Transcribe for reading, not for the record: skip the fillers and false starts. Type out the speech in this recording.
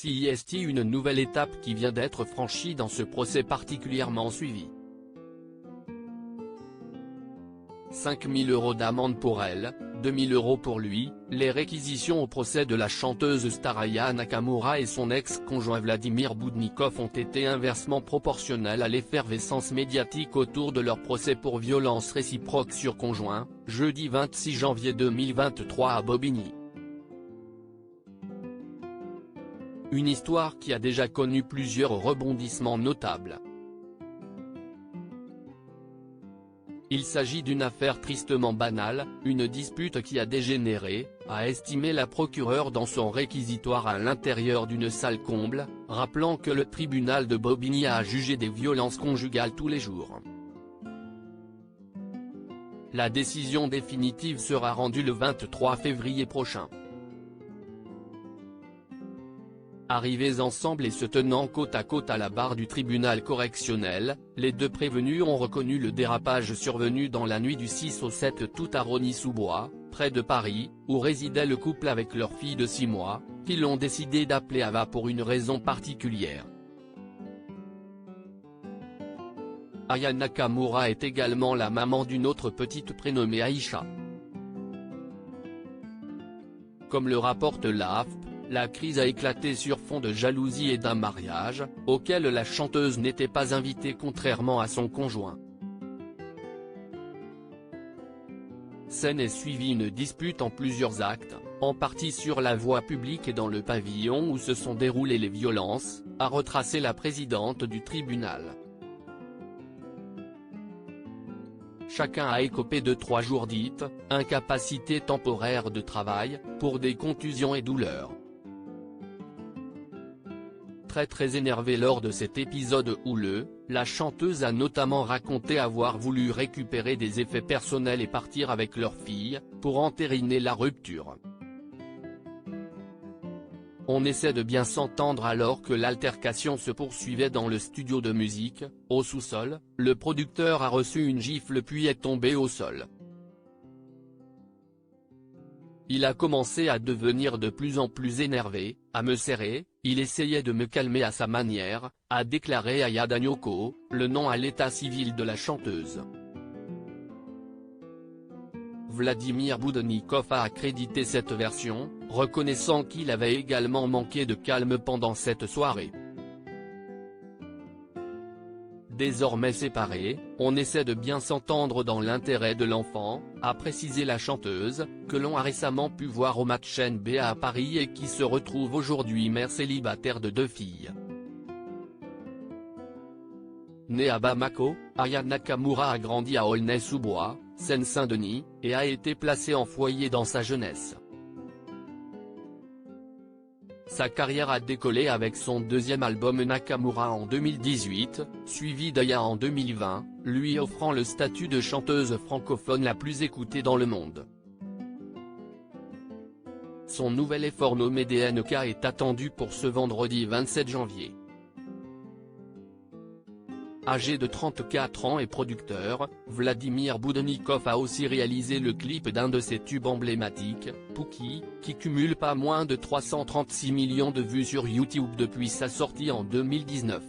C'est une nouvelle étape qui vient d'être franchie dans ce procès particulièrement suivi. 5 000 € d'amende pour elle, 2 000 € pour lui. Les réquisitions au procès de la chanteuse star Aya Nakamura et son ex-conjoint Vladimir Boudnikov ont été inversement proportionnelles à l'effervescence médiatique autour de leur procès pour violence réciproque sur conjoint, jeudi 26 janvier 2023 à Bobigny. Une histoire qui a déjà connu plusieurs rebondissements notables. Il s'agit d'une affaire tristement banale, une dispute qui a dégénéré, a estimé la procureure dans son réquisitoire à l'intérieur d'une salle comble, rappelant que le tribunal de Bobigny a jugé des violences conjugales tous les jours. La décision définitive sera rendue le 23 février prochain. Arrivés ensemble et se tenant côte à côte à la barre du tribunal correctionnel, les deux prévenus ont reconnu le dérapage survenu dans la nuit du 6 au 7 août à Rosny-sous-Bois, près de Paris, où résidait le couple avec leur fille de 6 mois, qu'ils ont décidé d'appeler Ava pour une raison particulière. Aya Nakamura est également la maman d'une autre petite prénommée Aïcha. Comme le rapporte l'AFP, la crise a éclaté sur fond de jalousie et d'un mariage, auquel la chanteuse n'était pas invitée contrairement à son conjoint. S'en est suivie une dispute en plusieurs actes, en partie sur la voie publique et dans le pavillon où se sont déroulées les violences, a retracé la présidente du tribunal. Chacun a écopé de 3 jours dites, incapacité temporaire de travail, pour des contusions et douleurs. Très énervée lors de cet épisode houleux, la chanteuse a notamment raconté avoir voulu récupérer des effets personnels et partir avec leur fille, pour entériner la rupture. On essaie de bien s'entendre alors que l'altercation se poursuivait dans le studio de musique, au sous-sol, le producteur a reçu une gifle puis est tombé au sol. Il a commencé à devenir de plus en plus énervé, à me serrer, il essayait de me calmer à sa manière, a déclaré Aya Danyoko, le nom à l'état civil de la chanteuse. Vladimir Boudnikov a accrédité cette version, reconnaissant qu'il avait également manqué de calme pendant cette soirée. Désormais séparés, on essaie de bien s'entendre dans l'intérêt de l'enfant, a précisé la chanteuse, que l'on a récemment pu voir au match NBA à Paris et qui se retrouve aujourd'hui mère célibataire de 2 filles. Née à Bamako, Aya Nakamura a grandi à Aulnay-sous-Bois, Seine-Saint-Denis, et a été placée en foyer dans sa jeunesse. Sa carrière a décollé avec son 2e album Nakamura en 2018, suivi d'Aya en 2020, lui offrant le statut de chanteuse francophone la plus écoutée dans le monde. Son nouvel effort nommé DNK est attendu pour ce vendredi 27 janvier. Âgé de 34 ans et producteur, Vladimir Boudnikov a aussi réalisé le clip d'un de ses tubes emblématiques, Pouki, qui cumule pas moins de 336 millions de vues sur YouTube depuis sa sortie en 2019.